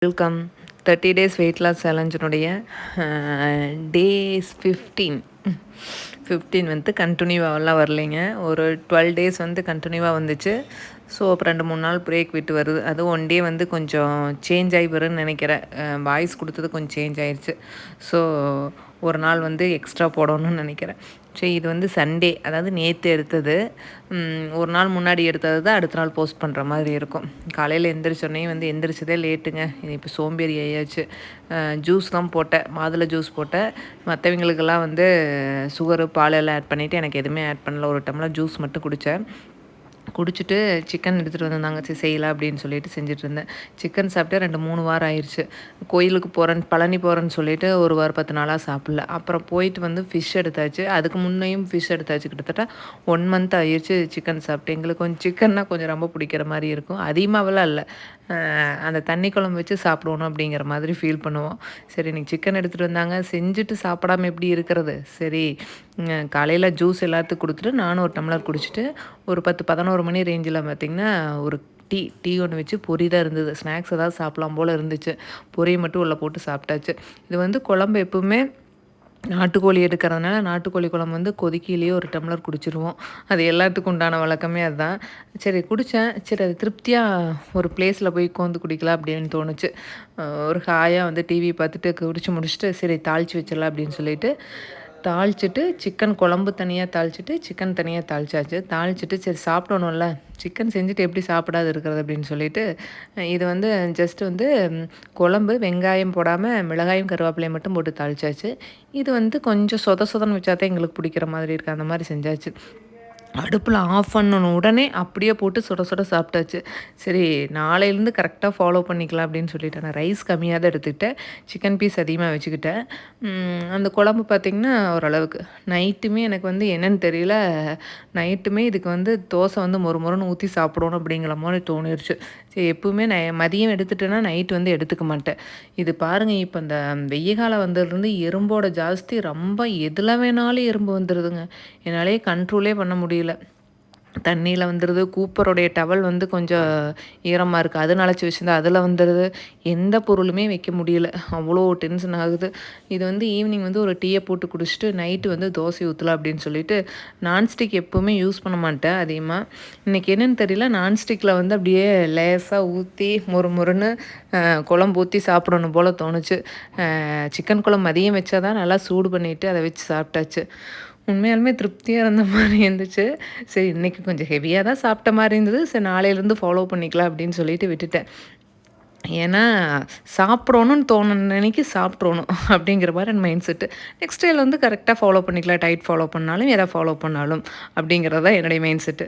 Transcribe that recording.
Welcome 30 days weight loss சேலஞ்சினுடைய days 15 வந்து கண்டினியூவாகலாம் வரலைங்க. ஒரு 12 டேஸ் வந்து கண்டினியூவாக வந்துச்சு. ஸோ அப்புறம் 2-3 நாள் பிரேக் விட்டு வருது. அது ஒன் டே வந்து கொஞ்சம் சேஞ்ச் ஆகி வரும்னு நினைக்கிறேன். வாய்ஸ் கொடுத்தது கொஞ்சம் சேஞ்ச் ஆயிடுச்சு. ஸோ ஒரு நாள் வந்து எக்ஸ்ட்ரா போடணும்னு நினைக்கிறேன். சரி, இது வந்து சண்டே, அதாவது நேற்று எடுத்தது. ஒரு நாள் முன்னாடி எடுத்தது தான் அடுத்த நாள் போஸ்ட் பண்ணுற மாதிரி இருக்கும். காலையில் எந்திரிச்சோடனே வந்து எந்திரிச்சதே லேட்டுங்க. இப்போ சோம்பேறி ஆயாச்சு. ஜூஸ் தான் போட்டேன், மாதுளை ஜூஸ் போட்டேன். மற்றவங்களுக்கெல்லாம் வந்து சுகரு பால் எல்லாம் ஆட் பண்ணிவிட்டு எனக்கு எதுவுமே ஆட் பண்ணல. ஒரு டம்ளர் ஜூஸ் மட்டும் குடித்தேன். குடிச்சிட்டு சிக்கன் எடுத்துகிட்டு வந்திருந்தாங்க, சரி செய்யலாம் அப்படின்னு சொல்லிட்டு செஞ்சுட்ருந்தேன். சிக்கன் சாப்பிட்டு 2-3 வாரம் ஆயிடுச்சு. கோயிலுக்கு போகிறேன், பழனி போகிறேன்னு சொல்லிட்டு ஒரு வாரம் 10 நாளாக சாப்பிடல. அப்புறம் போயிட்டு வந்து ஃபிஷ் எடுத்தாச்சு. அதுக்கு முன்னையும் ஃபிஷ் எடுத்தாச்சு. கிட்டத்தட்ட 1 மந்த் ஆயிடுச்சு சிக்கன் சாப்பிட்டு. எங்களுக்கு கொஞ்சம் சிக்கன்னா கொஞ்சம் ரொம்ப பிடிக்கிற மாதிரி இருக்கும். அதிகமாகலாம் இல்லை, அந்த தண்ணி குழம்பு வச்சு சாப்பிடணும் அப்படிங்கிற மாதிரி ஃபீல் பண்ணுவோம். சரி, இன்றைக்கி சிக்கன் எடுத்துகிட்டு வந்தாங்க, செஞ்சுட்டு சாப்பிடாம எப்படி இருக்கிறது. சரி, காலையில் ஜூஸ் எல்லாத்துக்கும் கொடுத்துட்டு நானும் ஒரு டம்ளர் குடிச்சிட்டு ஒரு 10-11 மணி ரேஞ்சில் பார்த்திங்கன்னா ஒரு டீ ஒன்று வச்சு பொரி தான் இருந்தது. ஸ்நாக்ஸ் ஏதாவது சாப்பிட்லாம் போல் இருந்துச்சு. பொரியை மட்டும் உள்ளே போட்டு சாப்பிட்டாச்சு. இது வந்து குழம்பு எப்பவுமே நாட்டுக்கோழி எடுக்கிறதுனால நாட்டுக்கோழி குழம்பு வந்து கொதிக்கிலேயே ஒரு டம்ளர் குடிச்சிருவோம். அது எல்லாத்துக்கும் உண்டான வழக்கமே அதுதான். சரி குடித்தேன். சரி, அது திருப்தியாக ஒரு பிளேஸில் போய் உட்காந்து குடிக்கலாம் அப்படின்னு தோணுச்சு. ஒரு ஹாயாக வந்து டிவி பார்த்துட்டு குடிச்சு முடிச்சுட்டு சரி தாளித்து வச்சிடலாம் அப்படின்னு சொல்லிட்டு தாளிச்சிட்டு சிக்கன் குழம்பு தனியாக தாளிச்சிட்டு சிக்கன் தனியாக தாளிச்சாச்சு. தாளிச்சிட்டு சரி சாப்பிடணும்ல, சிக்கன் செஞ்சுட்டு எப்படி சாப்பிடாது இருக்கிறது அப்படின்னு சொல்லிட்டு இது வந்து ஜஸ்ட் வந்து குழம்பு வெங்காயம் போடாமல் மிளகாயும் கருவேப்பிலையும் மட்டும் போட்டு தாளிச்சாச்சு. இது வந்து கொஞ்சம் சொதன்னு வச்சா தான் எங்களுக்கு பிடிக்கிற மாதிரி இருக்குது. அந்த மாதிரி செஞ்சாச்சு. அடுப்பில் ஆஃப் பண்ணணும் உடனே அப்படியே போட்டு சுட சாப்பிட்டாச்சு. சரி, நாளையிலேருந்து கரெக்டாக ஃபாலோ பண்ணிக்கலாம் அப்படின்னு சொல்லிட்டேன். நான் ரைஸ் கம்மியாக தான் எடுத்துக்கிட்டேன், சிக்கன் பீஸ் அதிகமாக வச்சுக்கிட்டேன். அந்த குழம்பு பார்த்திங்கன்னா ஓரளவுக்கு நைட்டுமே எனக்கு வந்து என்னென்னு தெரியல, நைட்டுமே இதுக்கு வந்து தோசை வந்து மொறுன்னு ஊற்றி சாப்பிடணும் அப்படிங்கிற மாதிரி தோணிடுச்சு. சரி, எப்பவுமே நான் மதியம் எடுத்துட்டேன்னா நைட்டு வந்து எடுத்துக்க மாட்டேன். இது பாருங்கள், இப்போ இந்த வெய்ய காலம் வந்ததுலேருந்து எறும்போட ஜாஸ்தி, ரொம்ப எதில் வேணாலும் எறும்பு வந்துடுதுங்க. என்னாலேயே கண்ட்ரோலே பண்ண முடியல. தண்ணியில் வந்துடுது. கூப்பருடைய டவல் வந்து கொஞ்சம் ஈரமாக இருக்குது, அது நனைச்சி வச்சுருந்தா அதில் வந்துடுது. எந்த பொருளுமே வைக்க முடியல, அவ்வளோ டென்ஷன் ஆகுது. இது வந்து ஈவினிங் வந்து ஒரு டீயை போட்டு குடிச்சிட்டு நைட்டு வந்து தோசை ஊற்றலாம் அப்படின்னு சொல்லிட்டு நான்ஸ்டிக் எப்போவுமே யூஸ் பண்ண மாட்டேன் அதிகமாக. இன்றைக்கி என்னென்னு தெரியல, நான்ஸ்டிக்கில் வந்து அப்படியே லேசாக ஊற்றி மொறுன்னு குழம்பு ஊற்றி சாப்பிடணும் போல் தோணுச்சு. சிக்கன் குழம்பு மதியம் வச்சா தான் நல்லா சூடு பண்ணிவிட்டு அதை வச்சு சாப்பிட்டாச்சு. உண்மையாலுமே திருப்தியாக இருந்த மாதிரி இருந்துச்சு. சரி, இன்றைக்கி கொஞ்சம் ஹெவியாக தான் சாப்பிட்ட மாதிரி இருந்தது. சரி, நாளையிலேருந்து ஃபாலோ பண்ணிக்கலாம் அப்படின்னு சொல்லிட்டு விட்டுட்டேன். ஏன்னா சாப்பிடணும்னு தோணுன அன்னைக்கு சாப்பிட்றணும் அப்படிங்கிற மாதிரி என் மைண்ட் செட்டு. நெக்ஸ்ட் டேல வந்து கரெக்டாக ஃபாலோ பண்ணிக்கலாம். டயட் ஃபாலோ பண்ணாலும் எதை ஃபாலோ பண்ணாலும் அப்படிங்கிறது தான் என்னுடைய மைண்ட் செட்டு.